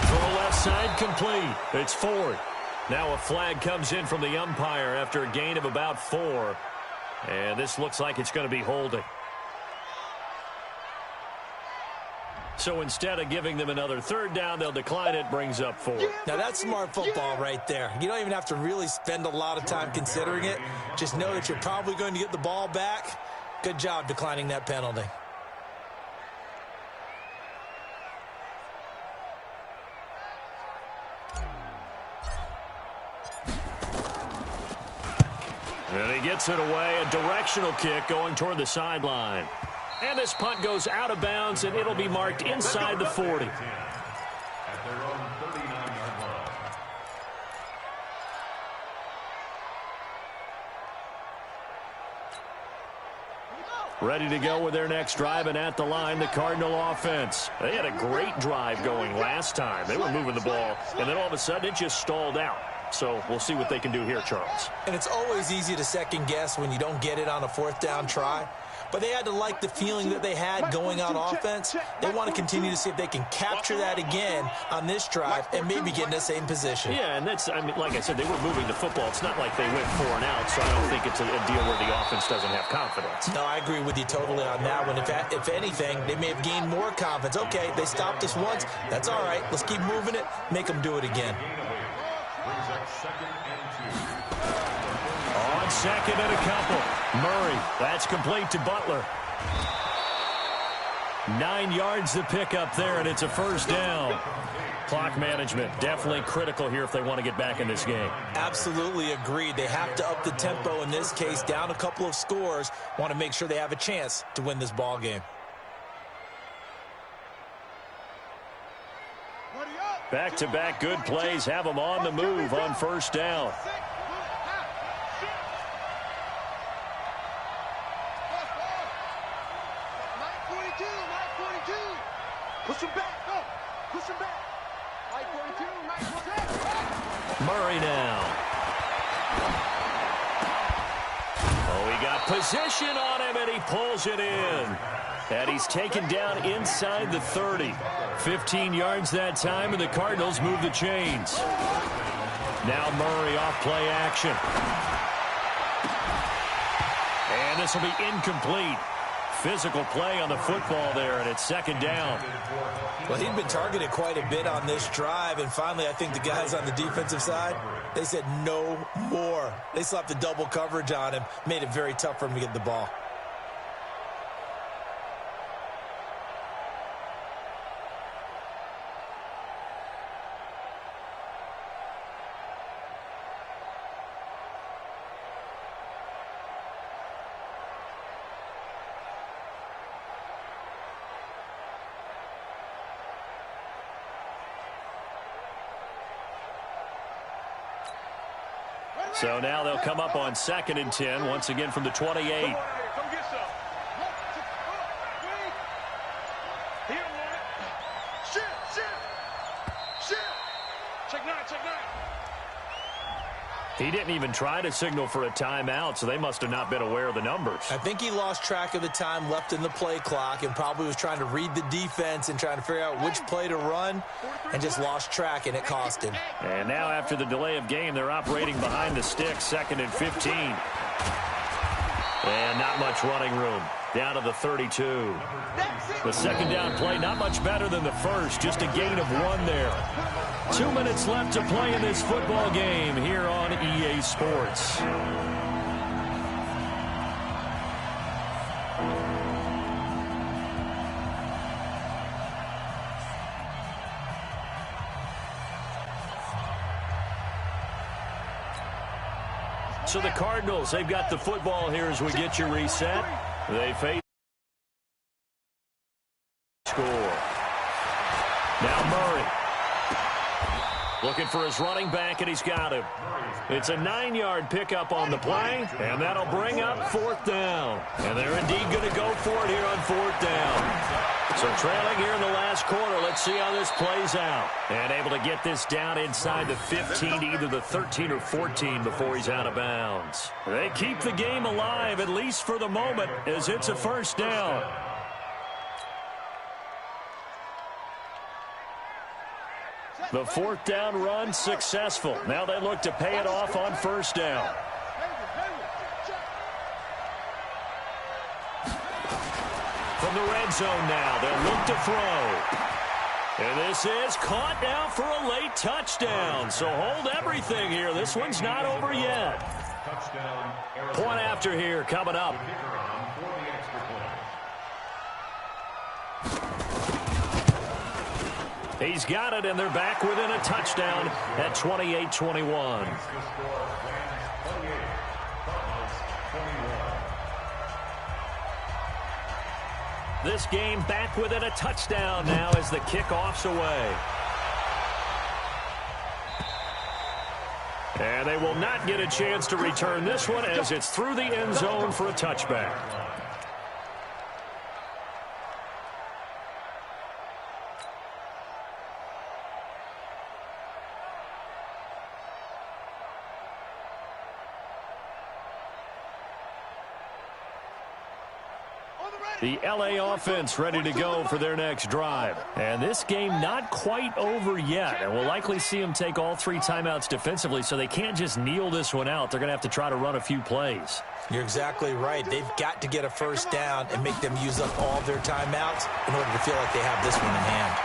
Throw left side complete. It's Ford. Now a flag comes in from the umpire after a gain of about 4. And this looks like it's going to be holding. So instead of giving them another 3rd down, they'll decline it, brings up 4. Now that's smart football right there. You don't even have to really spend a lot of time considering it. Just know that you're probably going to get the ball back. Good job declining that penalty. And he gets it away, a directional kick going toward the sideline. And this punt goes out of bounds, and it'll be marked inside the 40. At their own 39-yard line. Ready to go with their next drive, and at the line, the Cardinal offense. They had a great drive going last time. They were moving the ball, and then all of a sudden it just stalled out. So we'll see what they can do here, Charles. And it's always easy to second guess when you don't get it on a 4th down try. But they had to like the feeling that they had going on offense. They want to continue to see if they can capture that again on this drive and maybe get in the same position. Yeah, and that's, I mean, like I said, they were moving the football. It's not like they went 4 and out, so I don't think it's a deal where the offense doesn't have confidence. No, I agree with you totally on that one. If anything, they may have gained more confidence. Okay, they stopped us once. That's all right. Let's keep moving it. Make them do it again. Brings up 2nd and 2. On 2nd and a couple. Murray, that's complete to Butler. 9 yards to pick up there, and it's a 1st down. Clock management, definitely critical here if they want to get back in this game. Absolutely agreed. They have to up the tempo in this case, down a couple of scores. Want to make sure they have a chance to win this ball game. Buddy up. Back-to-back good plays have them on the move on first down. Push him back. Go. Push him back. Murray now. Oh, he got position on him, and he pulls it in. And he's taken down inside the 30. 15 yards that time, and the Cardinals move the chains. Now Murray off play action. And this will be incomplete. Physical play on the football there, and it's second down. Well, he'd been targeted quite a bit on this drive, and finally I think the guys on the defensive side, they said no more. They slapped the double coverage on him, made it very tough for him to get the ball. So now they'll come up on 2nd and 10, once again from the 28. Come get some. He don't want it. Shit. Check nine. He didn't even try to signal for a timeout, so they must have not been aware of the numbers. I think he lost track of the time left in the play clock and probably was trying to read the defense and trying to figure out which play to run and just lost track, and it cost him. And now after the delay of game, they're operating behind the sticks, 2nd and 15. And not much running room. Down to the 32. The second down play, not much better than the first. Just a gain of 1 there. 2 minutes left to play in this football game here on EA Sports. So the Cardinals, they've got the football here as we get you reset. They face score. Now Murray. Looking for his running back, and he's got him. It's a 9-yard pickup on the play, and that'll bring up 4th down. And they're indeed going to go for it here on 4th down. So trailing here in the last quarter, let's see how this plays out. And able to get this down inside the 15 to either the 13 or 14 before he's out of bounds. They keep the game alive, at least for the moment, as it's a first down. The 4th down run successful. Now they look to pay it off on first down. From the red zone now, they'll look to throw. And this is caught now for a late touchdown. So hold everything here. This one's not over yet. Point after here coming up. He's got it, and they're back within a touchdown at 28-21. This game back within a touchdown now as the kickoff's away. And they will not get a chance to return this one as it's through the end zone for a touchback. The LA offense ready to go for their next drive. And this game not quite over yet. And we'll likely see them take all 3 timeouts defensively, so they can't just kneel this one out. They're going to have to try to run a few plays. You're exactly right. They've got to get a first down and make them use up all their timeouts in order to feel like they have this one in hand.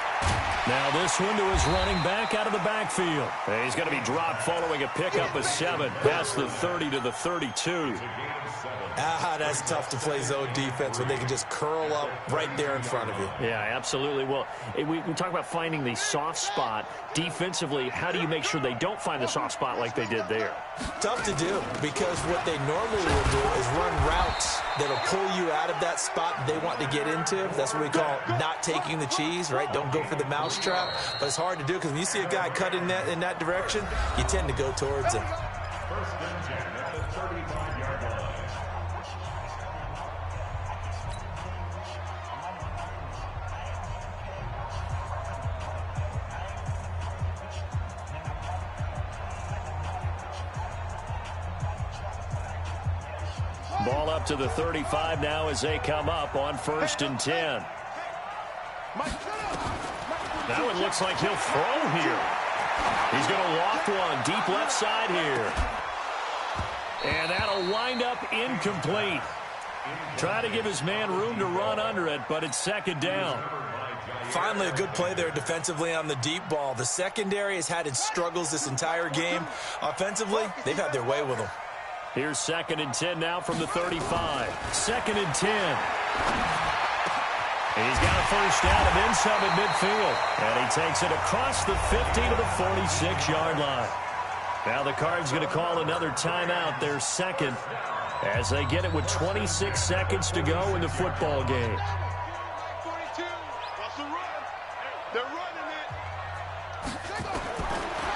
Now this one to his running back out of the backfield. And he's going to be dropped following a pickup of 7 past the 30 to the 32. That's tough to play zone defense when they can just curl up right there in front of you. Yeah, absolutely. Well, we talk about finding the soft spot. Defensively, how do you make sure they don't find the soft spot like they did there? Tough to do, because what they normally will do is run routes that'll pull you out of that spot they want to get into. That's what we call not taking the cheese, right? Don't go for the mousetrap. But it's hard to do because when you see a guy cutting in that direction, you tend to go towards him. First and 10 at the 35-yard line. Ball up to the 35 now as they come up on 1st and 10. Now it looks like he'll throw here. He's going to walk one deep left side here. And that'll wind up incomplete. Try to give his man room to run under it, but it's 2nd down. Finally, a good play there defensively on the deep ball. The secondary has had its struggles this entire game. Offensively, they've had their way with them. Here's 2nd and 10 now from the 35. 2nd and 10. He's got a first down and then some at midfield. And he takes it across the 50 to the 46-yard line. Now the Cards going to call another timeout, their 2nd, as they get it with 26 seconds to go in the football game.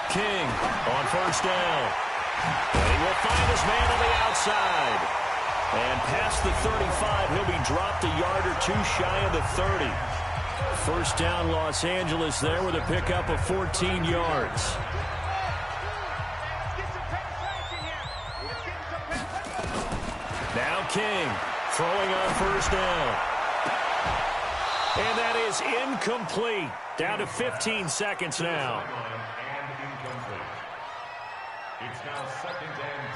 King on 1st down. And he will find his man on the outside. And past the 35, he'll be dropped a yard or two shy of the 30. 1st down, Los Angeles there with a pickup of 14 yards. Now King throwing on 1st down. And that is incomplete. Down to 15 seconds now. It's now 2nd and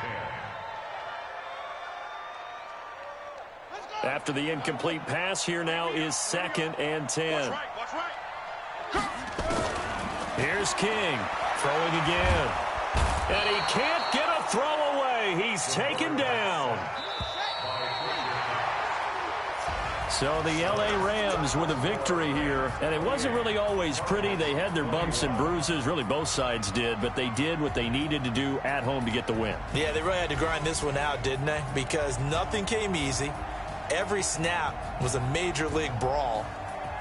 10. After the incomplete pass, here now is 2nd and 10. Here's King throwing again. And he can't get a throw away. He's taken down. So the L.A. Rams with a victory here. And it wasn't really always pretty. They had their bumps and bruises. Really, both sides did. But they did what they needed to do at home to get the win. Yeah, they really had to grind this one out, didn't they? Because nothing came easy. Every snap was a major league brawl.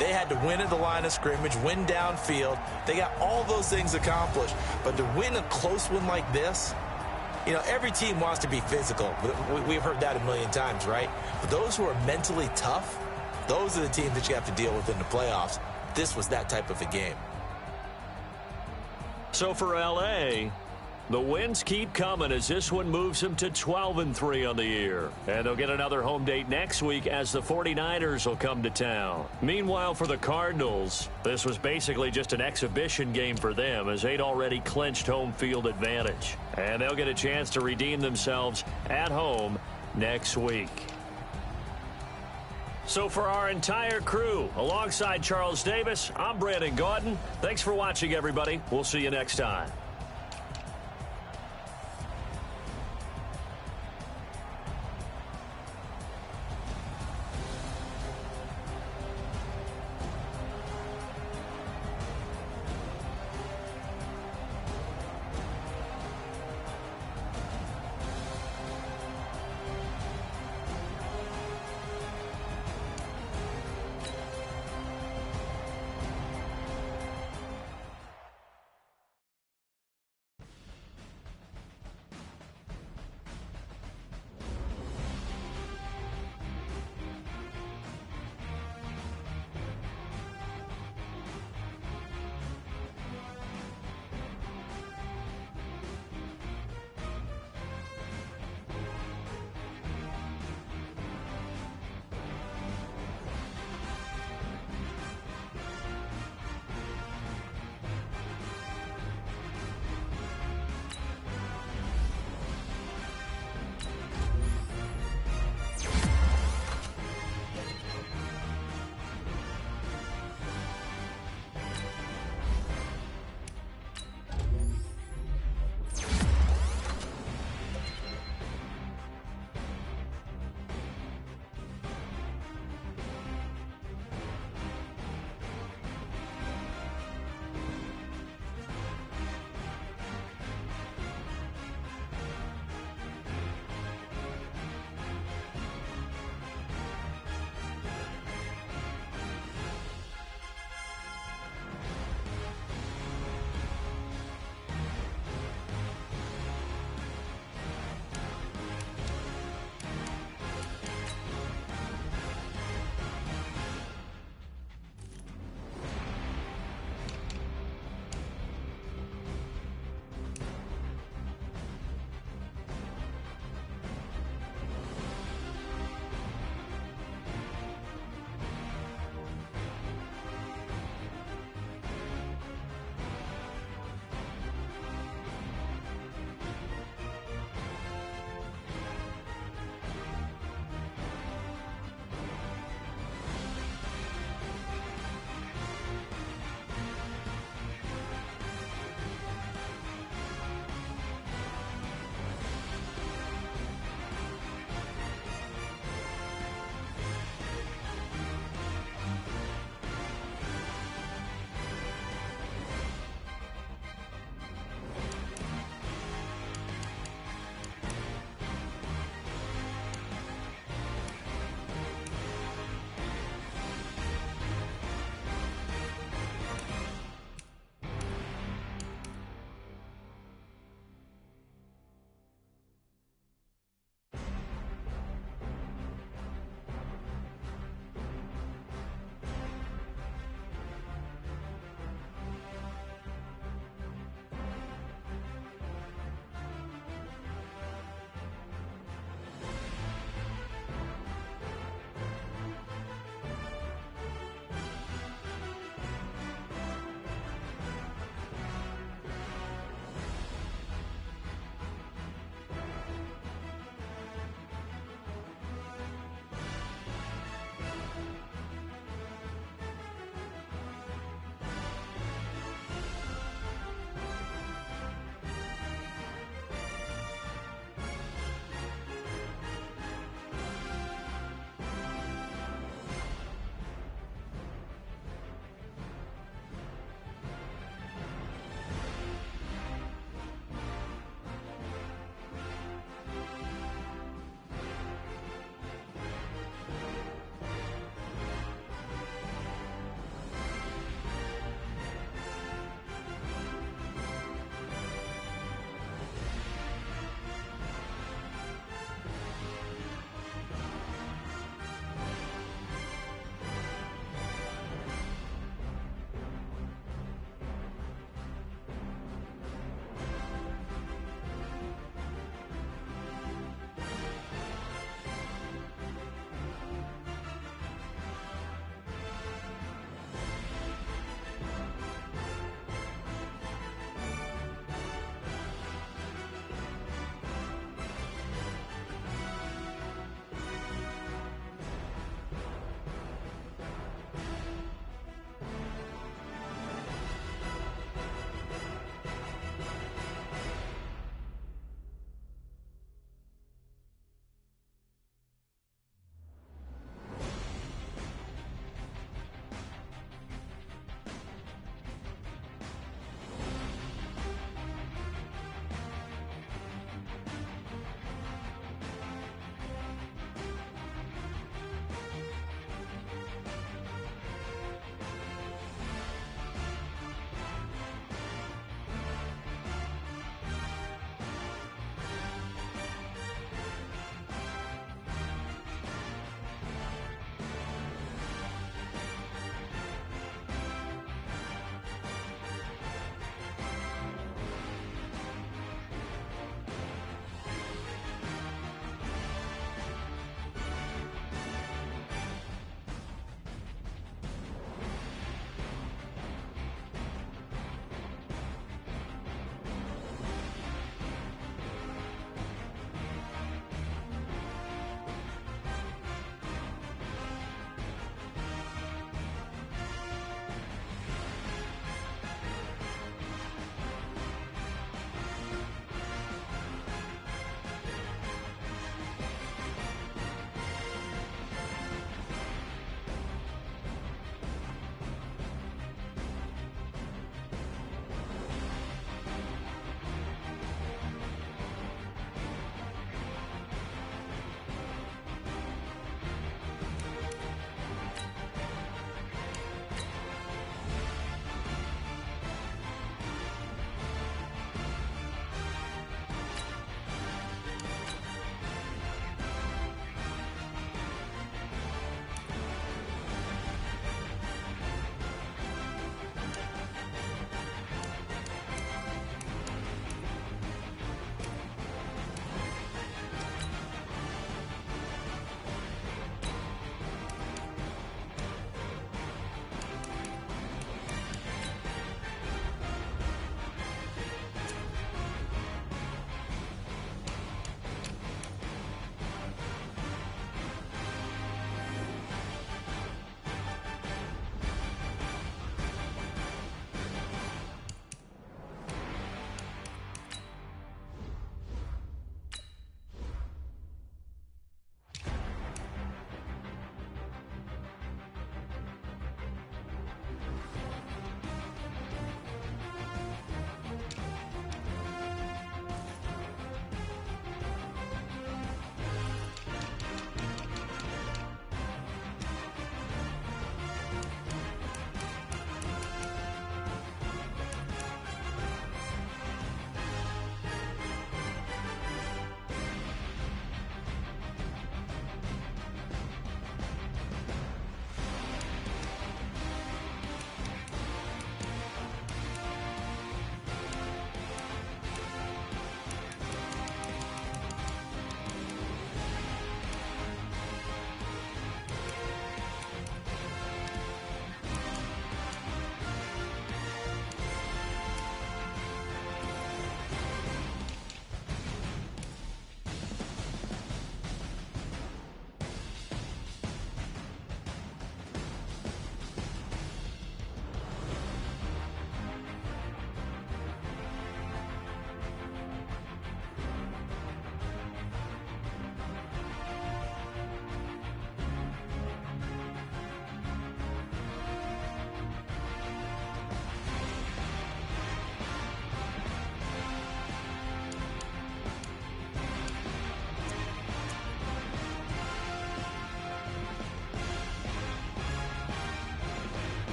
They had to win at the line of scrimmage, win downfield. They got all those things accomplished. But to win a close one like this, you know, every team wants to be physical. We've heard that a million times, right? But those who are mentally tough, those are the teams that you have to deal with in the playoffs. This was that type of a game. So for L.A., the wins keep coming as this one moves them to 12-3 on the year. And they'll get another home date next week as the 49ers will come to town. Meanwhile, for the Cardinals, this was basically just an exhibition game for them as they'd already clinched home field advantage. And they'll get a chance to redeem themselves at home next week. So for our entire crew, alongside Charles Davis, I'm Brandon Gaudin. Thanks for watching, everybody. We'll see you next time.